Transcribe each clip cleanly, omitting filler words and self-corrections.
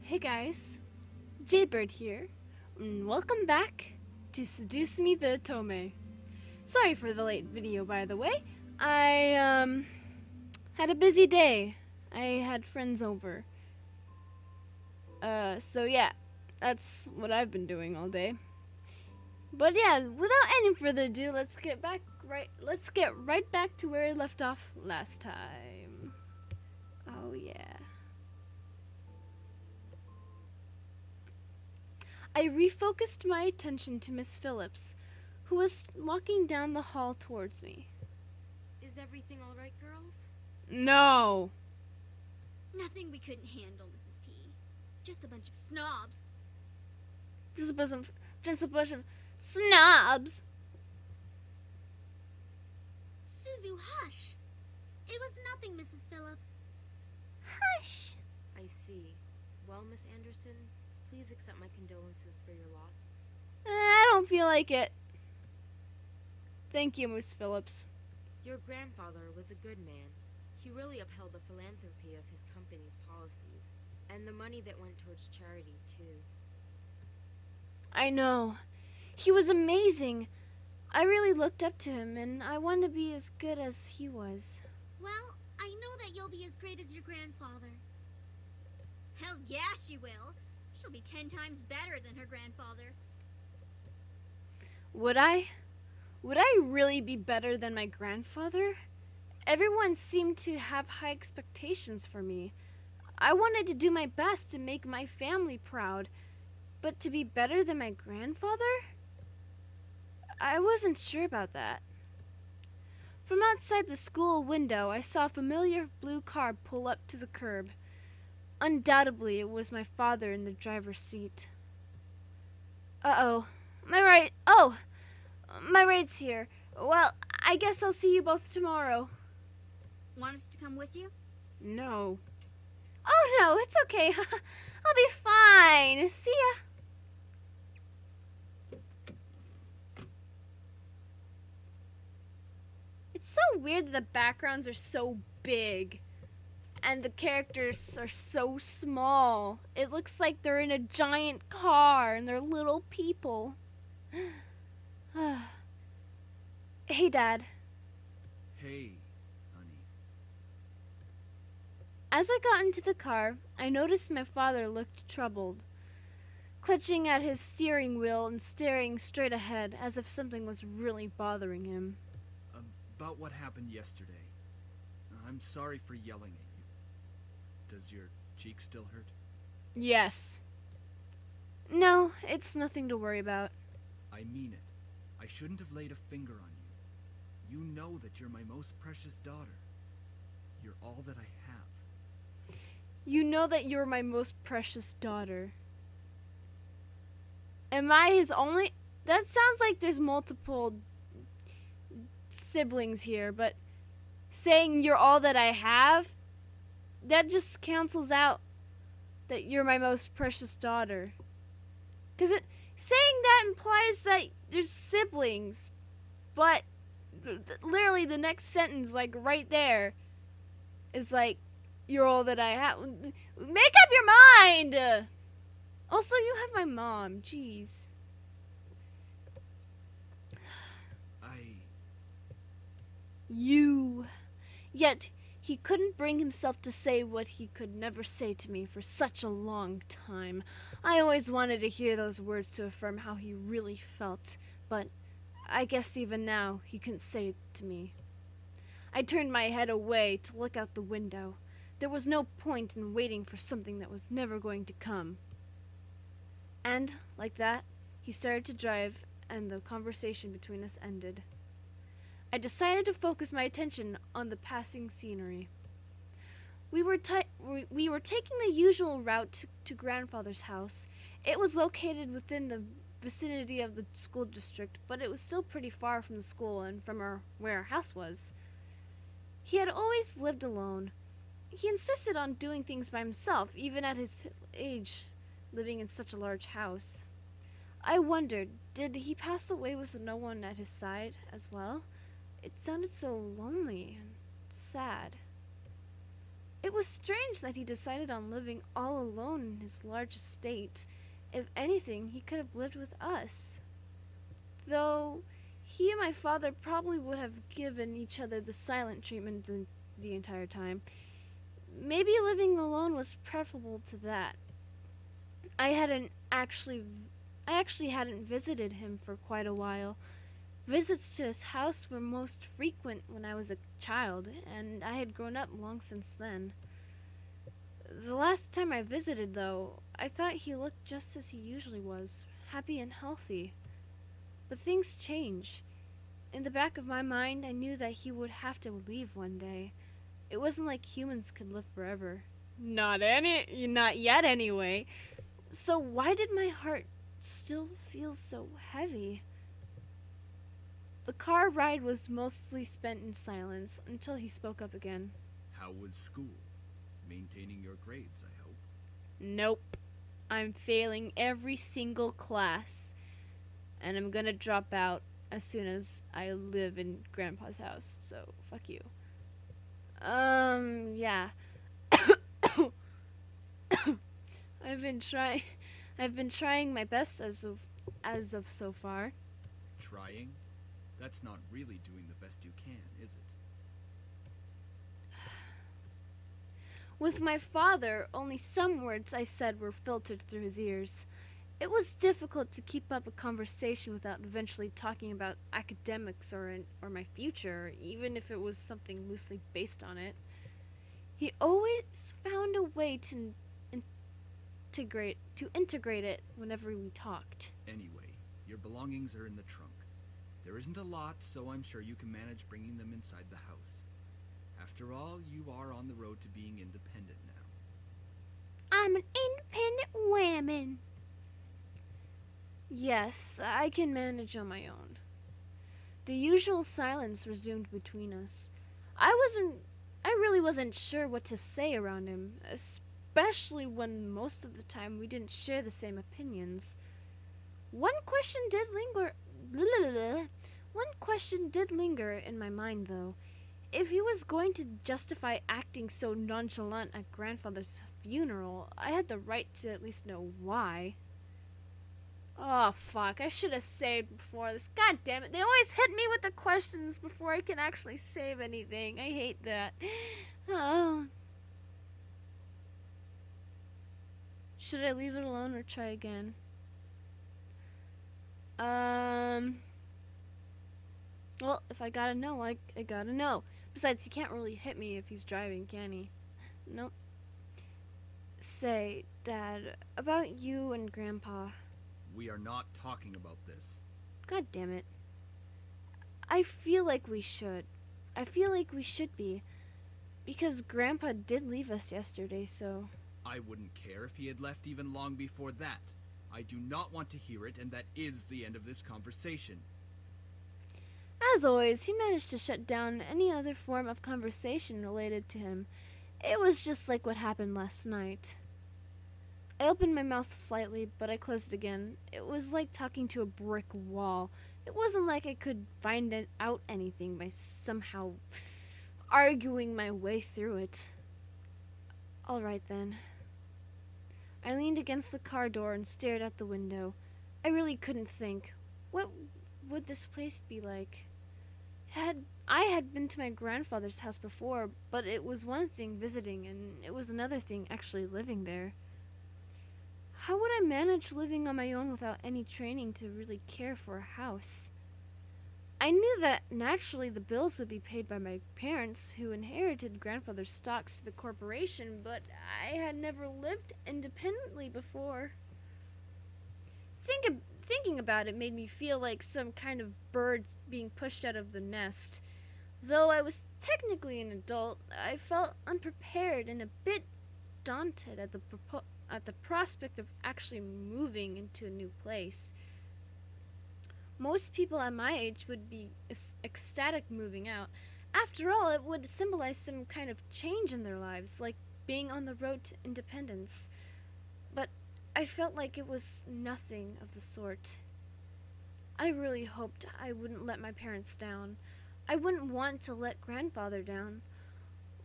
Hey guys, Jaybird here, and welcome back to Seduce Me the Otome. Sorry for the late video, by the way. I had a busy day. I had friends over. So yeah, that's what I've been doing all day. But yeah, without any further ado, let's get right back to where I left off last time. Oh yeah. I refocused my attention to Miss Phillips, who was walking down the hall towards me. Is everything all right, girls? No! Nothing we couldn't handle, Mrs. P. Just a bunch of snobs. Just a bunch of snobs! Suzu, hush! It was nothing, Mrs. Phillips. Hush! I see. Well, Miss Anderson, please accept my condolences for your loss. I don't feel like it. Thank you, Miss Phillips. Your grandfather was a good man. He really upheld the philanthropy of his company's policies, and the money that went towards charity, too. I know. He was amazing. I really looked up to him, and I want to be as good as he was. Well, I know that you'll be as great as your grandfather. Hell yeah, she will. She'll be 10 times better than her grandfather. Would I? Would I really be better than my grandfather? Everyone seemed to have high expectations for me. I wanted to do my best to make my family proud, but to be better than my grandfather? I wasn't sure about that. From outside the school window, I saw a familiar blue car pull up to the curb. Undoubtedly, it was my father in the driver's seat. Uh-oh. My ride's here. Well, I guess I'll see you both tomorrow. Want us to come with you? No. Oh, no, it's okay. I'll be fine. See ya. It's so weird that the backgrounds are so big and the characters are so small. It looks like they're in a giant car and they're little people. Hey, Dad. Hey, honey. As I got into the car, I noticed my father looked troubled, clutching at his steering wheel and staring straight ahead as if something was really bothering him. About what happened yesterday. I'm sorry for yelling at you. Does your cheek still hurt? Yes. No, it's nothing to worry about. I mean it. I shouldn't have laid a finger on you. You know that you're my most precious daughter. You're all that I have. You know that you're my most precious daughter. Am I his only... That sounds like there's multiple siblings here, but saying you're all that I have, that just cancels out that you're my most precious daughter. Because saying that implies that there's siblings, but literally the next sentence, like right there, is like, you're all that I have. Make up your mind! Also, you have my mom. Jeez. You. Yet, he couldn't bring himself to say what he could never say to me for such a long time. I always wanted to hear those words to affirm how he really felt, but I guess even now he couldn't say it to me. I turned my head away to look out the window. There was no point in waiting for something that was never going to come. And, like that, he started to drive, and the conversation between us ended. I decided to focus my attention on the passing scenery. We were taking the usual route to grandfather's house. It was located within the vicinity of the school district, but it was still pretty far from the school and from where our house was. He had always lived alone. He insisted on doing things by himself, even at his age, living in such a large house. I wondered, did he pass away with no one at his side as well? It sounded so lonely and sad. It was strange that he decided on living all alone in his large estate. If anything, he could have lived with us. Though he and my father probably would have given each other the silent treatment the entire time. Maybe living alone was preferable to that. I hadn't actually I actually hadn't visited him for quite a while. Visits to his house were most frequent when I was a child, and I had grown up long since then. The last time I visited, though, I thought he looked just as he usually was, happy and healthy. But things change. In the back of my mind, I knew that he would have to leave one day. It wasn't like humans could live forever. Not yet anyway. So why did my heart still feel so heavy? The car ride was mostly spent in silence until he spoke up again. How was school? Maintaining your grades, I hope. Nope. I'm failing every single class. And I'm gonna drop out as soon as I live in Grandpa's house. So, fuck you. Yeah. I've been trying my best as of so far. Trying? That's not really doing the best you can, is it? With my father, only some words I said were filtered through his ears. It was difficult to keep up a conversation without eventually talking about academics or my future, even if it was something loosely based on it. He always found a way to integrate it whenever we talked. Anyway, your belongings are in the trunk. There isn't a lot, so I'm sure you can manage bringing them inside the house. After all, you are on the road to being independent now. I'm an independent woman. Yes, I can manage on my own. The usual silence resumed between us. I really wasn't sure what to say around him, especially when most of the time we didn't share the same opinions. One question did linger in my mind, though. If he was going to justify acting so nonchalant at Grandfather's funeral, I had the right to at least know why. Oh, fuck. I should have saved before this. God damn it. They always hit me with the questions before I can actually save anything. I hate that. Oh. Should I leave it alone or try again? Well, if I gotta know, I gotta know. Besides, he can't really hit me if he's driving, can he? Nope. Say, Dad, about you and Grandpa. We are not talking about this. God damn it. I feel like we should. I feel like we should be. Because Grandpa did leave us yesterday, so... I wouldn't care if he had left even long before that. I do not want to hear it, and that is the end of this conversation. As always, he managed to shut down any other form of conversation related to him. It was just like what happened last night. I opened my mouth slightly, but I closed it again. It was like talking to a brick wall. It wasn't like I could find out anything by somehow arguing my way through it. All right, then. I leaned against the car door and stared out the window. I really couldn't think. What would this place be like? I had been to my grandfather's house before, but it was one thing visiting, and it was another thing actually living there. How would I manage living on my own without any training to really care for a house? I knew that naturally the bills would be paid by my parents, who inherited grandfather's stocks to the corporation, but I had never lived independently before. Thinking about it made me feel like some kind of bird being pushed out of the nest. Though I was technically an adult, I felt unprepared and a bit daunted at the prospect of actually moving into a new place. Most people at my age would be ecstatic moving out. After all, it would symbolize some kind of change in their lives, like being on the road to independence. But I felt like it was nothing of the sort. I really hoped I wouldn't let my parents down. I wouldn't want to let grandfather down.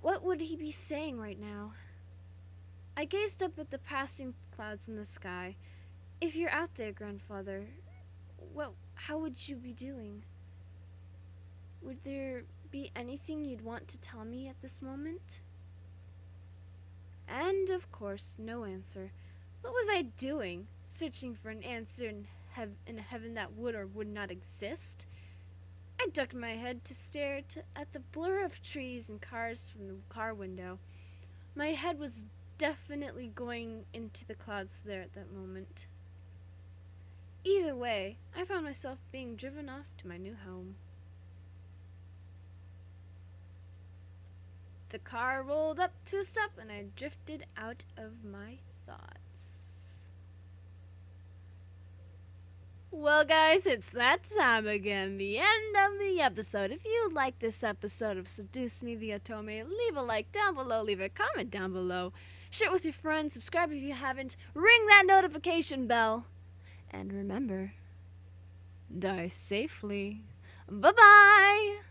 What would he be saying right now? I gazed up at the passing clouds in the sky. If you're out there, grandfather, how would you be doing? Would there be anything you'd want to tell me at this moment? And, of course, no answer. What was I doing? Searching for an answer in a heaven that would or would not exist? I ducked my head to stare at the blur of trees and cars from the car window. My head was definitely going into the clouds there at that moment. Either way, I found myself being driven off to my new home. The car rolled up to a stop and I drifted out of my thoughts. Well, guys, it's that time again, the end of the episode. If you like this episode of Seduce Me the Otome, leave a like down below, leave a comment down below, share it with your friends, subscribe if you haven't, ring that notification bell, and remember, die safely. Bye-bye!